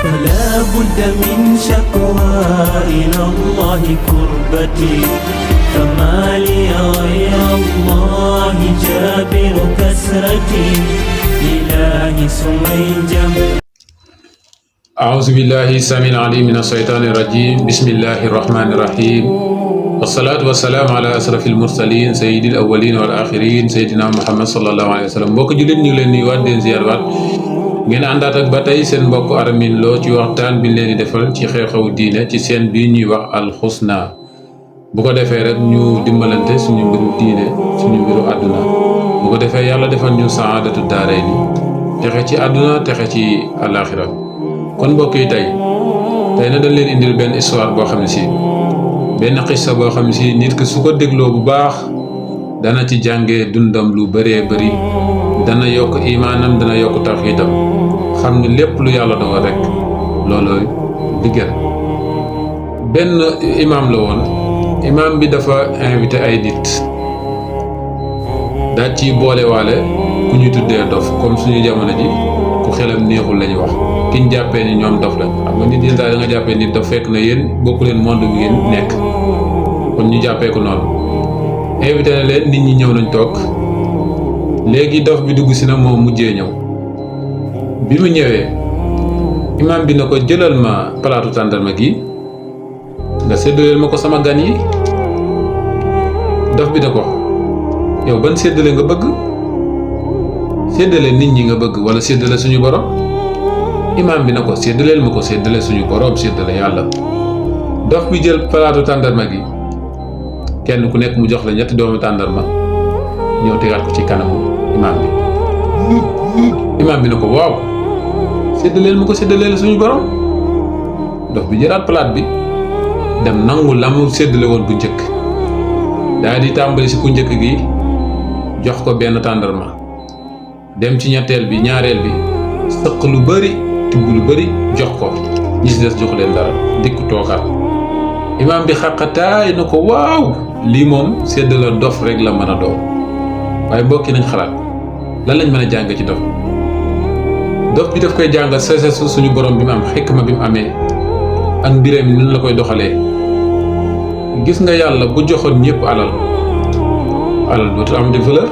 فلا بد من شكوى إلى الله كربتي فما لي غير الله جابر كسرتي إلهي سمي جنب. أعوذ بالله السميع العليم من الشيطان الرجيم. بسم الله الرحمن الرحيم. والصلاة والسلام على أشرف المرسلين سيد الأولين والآخرين سيدنا محمد صلى الله عليه وسلم. mbokk jullit ñu ngi leen di waat den ziar waat ngeen àndaat ak ba tey seen mbokk Aramin Lo ci waxtaan bi leen di defal ci xew-xewu diine ci seen bii ñuy wax Al Husna. bu ko defee rek ñu dimbalante suñu mbiru diine suñu mbiru àdduna bu ko defee yàlla defal ñu saadatu daarayni texe ci àdduna texe ci àllaaxira. kon mbokk yi tey na dañ leen indil benn histoire boo xam ne si benn xissa boo xam ne si nit ki su ko dégloo bu baax dana ci jàngee dundam lu bëree bëri, dana yokk imaanam, dana yokk tawxiidam, xam ne lépp lu yàlla dogal rek loolooy li gën. benn imaam la woon. imaam bi dafa invité ay nit daal ci boolewaale ku ñu tuddee dof, comme suñu jamono ji ku xelam neexul lañu wax kiñ jàppee ni ñoom dof lañ. xam nga nit yéen daal da nga jàppee nit dof fekk na yéen bokku leen monde bi ngeen nekk, kon ñu jàppee ko noonu. invité na leen, nit ñi ñëw nañ toog. léegi dof bi dugg si na moom mujjee ñëw. bi mu ñëwee imaam bi na ko jëlal ma palaatu tàndarma gi nga séddaleel ma ko sama gan yi. dof bi na ko yow ban séddale nga bëgg, séddale nit ñi nga bëgg wala séddale suñu borom? imaam bi na ko séddaleel ma ko, séddale suñu borom, séddale yàlla. dof bi jël palaatu tàndarma gi, kenn ku nekk mu jox la ñetti doomu tàndarma, ñëw tegaat ko ci kanamu imaam bi. imaam bi na ko waaw séddaleel ma ko, séddaleel suñu borom. dof bi jëlaat palaat bi dem nangu la mu séddale woon bu njëkk, daal di tàmbali si ku njëkk gi jox ko benn tàndarma, dem ci ñetteel bi, ñaareel bi sëq lu bari, tibb lu bari jox ko, ñi si des jox leen dara, dikku toogaat. imaam bi xaqataay na ko waaw lii moom séddale dof rek la mën a doon. waaye bokki nañ xalaat lan lañ mën a jàng ci dof. dof bi daf koy jàngal seesesu suñu borom bi mu am, xikma bi mu amee ak mbiram yi nan la koy doxalee. gis nga yàlla bu joxoon ñëpp alal dootul amati valeur.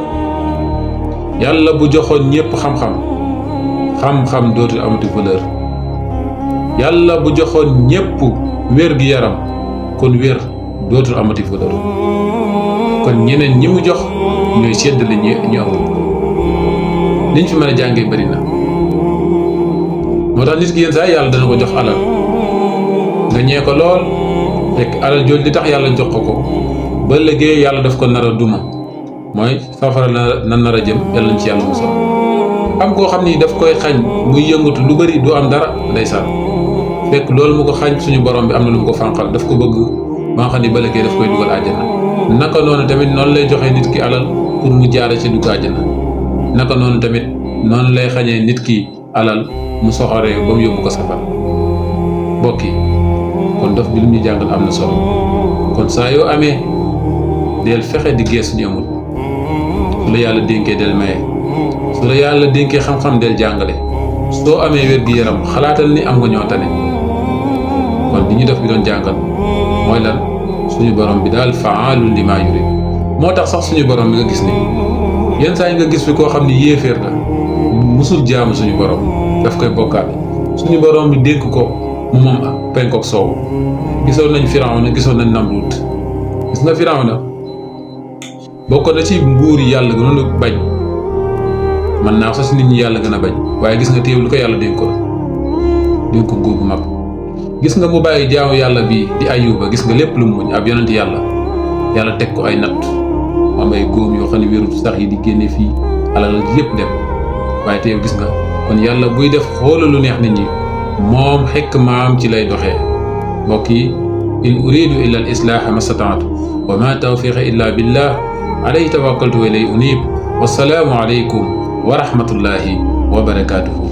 yàlla bu joxoon ñëpp xam-xam dootul amati valeur. yàlla bu joxoon ñëpp wér gi yaram kon wér dootul amati valeur. kon ñeneen ñi mu jox ñooy séddale ñu amul. liñ fi mën a jàngee bari na. moo tax nit ki yenn saa yàlla dana ko jox alal nga ñee ko lool rek alal jooju li tax yàlla jox ko ba léegi yàlla daf ko nar a duma, mooy safara na nar a jëm, yàlla nañ ci yàlla musal. am koo xam ni daf koy xañ muy yëngatu lu bari du am dara ndeysaan, fekk loolu mu ko xañ suñu borom bi am na lu mu ko fànqal, daf ko bëgg ba nga xam ni ba léegi daf koy dugal àjjana. naka noonu tamit noonu lay joxee nit ki alal pour mu jaare ci dugg àjjana. naka noonu tamit noonu lay xañee nit ki alal mu soxoree ba mu yóbbu ko safara. mbokk yi kon dof bi lu ñu jàngal am na solo. kon saa yoo amee del fexe di geesu ñu amul. su la yàlla dénkee del maye, su la yàlla dénkee xam-xam del jàngale, soo amee wér gi yaram xalaatal ni am nga ñoo tane. kon li ñu dof bi doon jàngal mooy lan? suñu borom bi daal faalun limaa yurid. moo tax sax suñu borom bi nga gis ni yenn saa yi nga gis fi koo xam ni yéeféer la, musul jaamu suñu borom, daf koy bokkaale. suñu borom bi dénk ko mu moom penkook soowu. gisoon nañ Firawna, gisoon nañ Namruud. gis nga Firawna bokk na ci nguur yi yàlla gënoon a bañ, man naa sax si nit ñi yàlla gën a bañ, waaye gis nga téew lu ko yàlla dénk ko nguur gu mag. gis nga mu bàyyi jaamu yàlla bi di Ayuba, gis nga lépp lu mu muñ, ab yonent yàlla teg ko ay natt, am ay góom yoo xam ne wérut sax yi di génne fii, alal lépp dem, waaye te yow gis nga. kon yàlla buy def xoola lu neex nit ñi, moom xikmaam ci lay doxee. mbokk yi, in uridu illa al islaaha ma stataatu wa ma tawfiqa illa billah alayhi tawakkaltu wa ilayhi unib. wassalaamu aleykum wa rahmatullahi wa barakaatuhu.